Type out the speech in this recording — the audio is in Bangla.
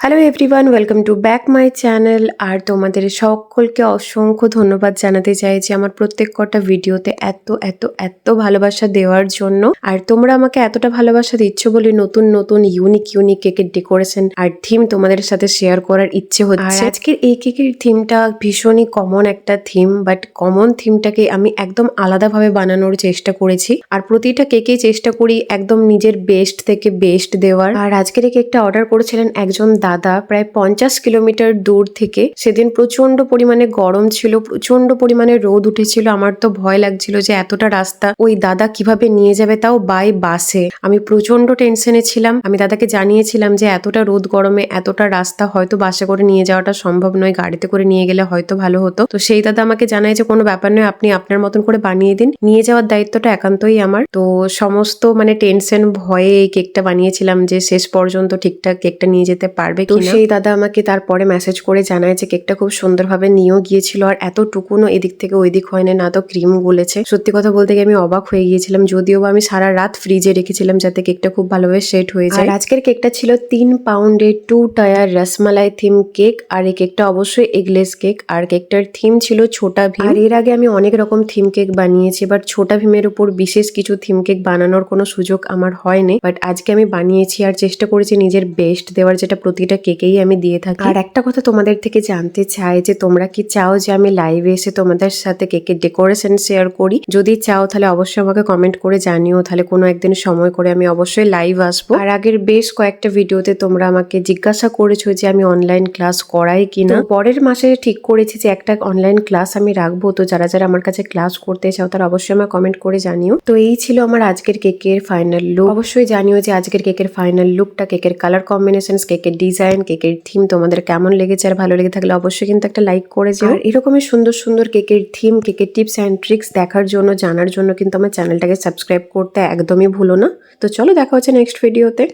Hello everyone, welcome to back my channel. আর তোমাদের সকলকে অসংখ্য ধন্যবাদ জানাতে চাই যে আমার প্রত্যেক কটা ভিডিওতে এত এত এত ভালোবাসা দেওয়ার জন্য। আর তোমরা আমাকে এতটা ভালোবাসা দিচ্ছ বলে নতুন নতুন ইউনিক ইউনিক কেকের ডেকোরেশন আর থিম তোমাদের সাথে শেয়ার করার ইচ্ছে হচ্ছে। আর আজকের এই কেকের থিমটা ভীষণই কমন একটা থিম, বাট কমন থিমটাকে আমি একদম আলাদাভাবে বানানোর চেষ্টা করেছি। আর প্রতিটা কেকেই চেষ্টা করি একদম নিজের বেস্ট থেকে বেস্ট দেওয়ার। আর আজকের এই কেকটা অর্ডার করেছিলেন একজন দাদা প্রায় 50 কিলোমিটার দূর থেকে। সেদিন প্রচন্ড পরিমাণে গরম ছিল, প্রচন্ড পরিমাণে রোদ উঠেছিল। আমার তো ভয় লাগছিল যে এতটা রাস্তা ওই দাদা কিভাবে নিয়ে যাবে, তাও বাই বাসে। আমি প্রচন্ড টেনশনে ছিলাম। আমি দাদাকে জানিয়েছিলাম যে এতটা রোদ গরমে এতটা রাস্তা হয়তো বাসে করে নিয়ে যাওয়াটা সম্ভব নয়, গাড়িতে করে নিয়ে গেলে হয়তো ভালো হতো। তো সেই দাদা আমাকে জানায় যে কোনো ব্যাপার নয়, আপনি আপনার মতন করে বানিয়ে দিন, নিয়ে যাওয়ার দায়িত্বটা একান্তই আমার। তো সমস্ত টেনশন ভয়ে এই কেকটা বানিয়েছিলাম যে শেষ পর্যন্ত ঠিকঠাক কেকটা নিয়ে যেতে পারবে। তো সেই দাদা আমাকে তারপরে মেসেজ করে জানায় যে কেকটা খুব সুন্দরভাবে নিয়েও গিয়েছিল, আর এতটুকুনও এদিক থেকে ওই দিক হয়নি, না তো ক্রিম গলেছে। সত্যি কথা বলতে গিয়ে আমি অবাক হয়ে গিয়েছিলাম, যদিও আমি সারা রাত ফ্রিজে রেখেছিলাম যাতে কেকটা খুব ভালোভাবে সেট হয়ে যায়। আর আজকের কেকটা ছিল 3 পাউন্ডের 2 টায়ার রসমালাই থিম কেক। আর এই কেকটা অবশ্যই এগলেস কেক। আর কেকটার থিম ছিল ছোটা ভীম। আর এর আগে আমি অনেক রকম থিম কেক বানিয়েছি, বাট ছোটা ভীমের উপর বিশেষ কিছু থিম কেক বানানোর কোনো সুযোগ আমার হয়নি। বাট আজকে আমি বানিয়েছি আর চেষ্টা করেছি নিজের বেস্ট দেওয়ার, যেটা প্রতিটা কেকেই আমি দিয়ে থাকি। আর একটা কথা তোমাদের থেকে জানতে চাই যে তোমরা কি চাও যে আমি লাইভে এসে তোমাদের সাথে কেকের ডেকোরেশন শেয়ার করি? যদি চাও তাহলে অবশ্যই আমাকে কমেন্ট করে জানিও, তাহলে কোনো একদিন সময় করে আমি অবশ্যই লাইভ আসবো। আর আগের বেশ কয়েকটা ভিডিওতে তোমরা আমাকে জিজ্ঞাসা করেছো যে আমি অনলাইন ক্লাস করাই কিনা। পরের মাসে ঠিক করেছি যে একটা অনলাইন ক্লাস আমি রাখবো। তো যারা যারা আমার কাছে ক্লাস করতে চাও তারা অবশ্যই আমার কমেন্ট করে জানিও। তো এই ছিল আমার আজকের কেকের ফাইনাল লুক। অবশ্যই জানিও যে আজকের কেকের ফাইনাল লুকটা, কেকের কালার কম্বিনেশন, কেকের ডিজাইন, কেকের থিম তোমাদের কেমন লেগেছে। আর ভালো লেগে থাকলে অবশ্যই কিন্তু একটা লাইক করে যাও। আর এরকমই সুন্দর সুন্দর কেকের থিম, কেকের টিপস অ্যান্ড ট্রিক্স দেখার জন্য, জানার জন্য কিন্তু আমার চ্যানেলটাকে সাবস্ক্রাইব করতে একদমই ভুলো না। তো চলো দেখা হচ্ছে নেক্সট ভিডিওতে।